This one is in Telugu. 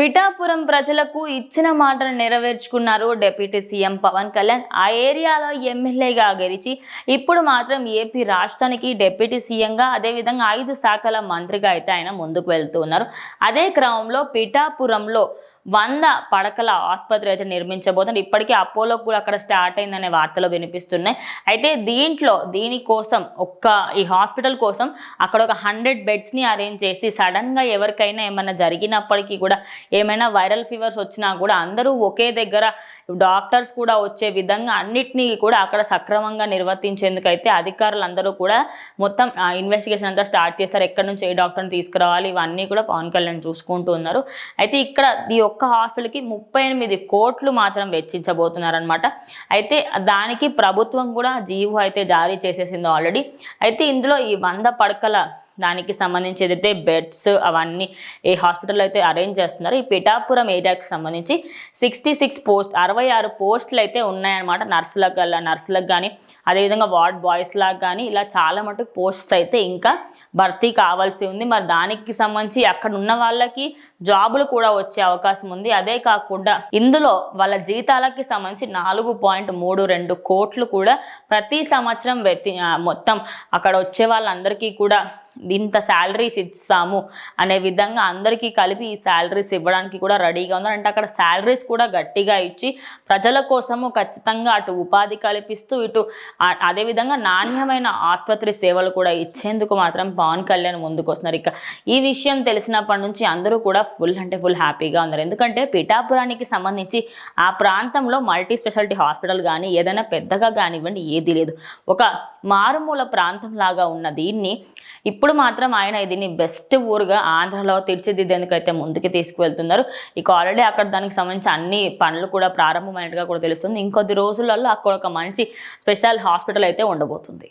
పిఠాపురం ప్రజలకు ఇచ్చిన మాటను నెరవేర్చుకున్నారు డిప్యూటీ సీఎం పవన్ కళ్యాణ్. ఆ ఏరియాలో ఎమ్మెల్యేగా గెలిచి ఇప్పుడు మాత్రం ఏపీ రాష్ట్రానికి డిప్యూటీ సీఎంగా అదేవిధంగా 5 శాఖల మంత్రిగా అయితే ఆయన ముందుకు వెళ్తూ ఉన్నారు. అదే క్రమంలో పిఠాపురంలో 100 పడకల ఆసుపత్రి అయితే నిర్మించబోతుంది. ఇప్పటికీ అపోలో కూడా అక్కడ స్టార్ట్ అయిందనే వార్తలు వినిపిస్తున్నాయి. అయితే దీనికోసం ఈ హాస్పిటల్ కోసం అక్కడ ఒక 100 బెడ్స్ని అరేంజ్ చేసి సడన్గా ఎవరికైనా ఏమైనా జరిగినప్పటికీ కూడా ఏమైనా వైరల్ ఫీవర్స్ వచ్చినా కూడా అందరూ ఒకే దగ్గర డాక్టర్స్ కూడా వచ్చే విధంగా అన్నిటినీ కూడా అక్కడ సక్రమంగా నిర్వర్తించేందుకైతే అధికారులందరూ కూడా మొత్తం ఇన్వెస్టిగేషన్ అంతా స్టార్ట్ చేస్తారు. ఎక్కడి నుంచి ఏ డాక్టర్ని తీసుకురావాలి ఇవన్నీ కూడా పవన్ కళ్యాణ్ చూసుకుంటూ ఉన్నారు. అయితే ఇక్కడ ఈ ఒక్క హాస్పిటల్కి 38 కోట్లు మాత్రం వెచ్చించబోతున్నారనమాట. అయితే దానికి ప్రభుత్వం కూడా జీవో అయితే జారీ చేసేసింది ఆల్రెడీ. అయితే ఇందులో ఈ 100 పడకల దానికి సంబంధించి ఏదైతే బెడ్స్ అవన్నీ ఏ హాస్పిటల్లో అయితే అరేంజ్ చేస్తున్నారో ఈ పిఠాపురం ఏరియాకి సంబంధించి 66 పోస్టులు అయితే ఉన్నాయన్నమాట. నర్సులకు కానీ అదేవిధంగా వార్డ్ బాయ్స్ లాగా కానీ ఇలా చాలా మటుకు పోస్ట్స్ అయితే ఇంకా భర్తీ కావాల్సి ఉంది. మరి దానికి సంబంధించి అక్కడ ఉన్న వాళ్ళకి జాబులు కూడా వచ్చే అవకాశం ఉంది. అదే కాకుండా ఇందులో వాళ్ళ జీతాలకి సంబంధించి 4.32 కోట్లు కూడా ప్రతి సంవత్సరం మొత్తం అక్కడ వచ్చే వాళ్ళందరికీ కూడా ఇంత శాలరీస్ ఇస్తాము అనే విధంగా అందరికీ కలిపి ఈ శాలరీస్ ఇవ్వడానికి కూడా రెడీగా ఉన్నారు. అంటే అక్కడ శాలరీస్ కూడా గట్టిగా ఇచ్చి ప్రజల కోసము ఖచ్చితంగా అటు ఉపాధి కల్పిస్తూ ఇటు అదేవిధంగా నాణ్యమైన ఆసుపత్రి సేవలు కూడా ఇచ్చేందుకు మాత్రం పవన్ కళ్యాణ్ ముందుకు వస్తున్నారు. ఇక ఈ విషయం తెలిసినప్పటి నుంచి అందరూ కూడా ఫుల్ హ్యాపీగా ఉన్నారు. ఎందుకంటే పిఠాపురానికి సంబంధించి ఆ ప్రాంతంలో మల్టీ స్పెషాలిటీ హాస్పిటల్ కానీ ఏదైనా పెద్దగా కానివ్వండి ఏది లేదు. ఒక మారుమూల ప్రాంతం లాగా ఉన్న దీన్ని ఇప్పుడు మాత్రం ఆయన దీన్ని బెస్ట్ ఊరుగా ఆంధ్రలో తీర్చిదిద్దేందుకు అయితే ముందుకు తీసుకువెళ్తున్నారు. ఇక ఆల్రెడీ అక్కడ దానికి సంబంధించి అన్ని పనులు కూడా ప్రారంభమైనట్టుగా కూడా తెలుస్తుంది. ఇంకొద్ది రోజులలో అక్కడ ఒక మంచి స్పెషల్ హాస్పిటల్ అయితే ఉండబోతుంది.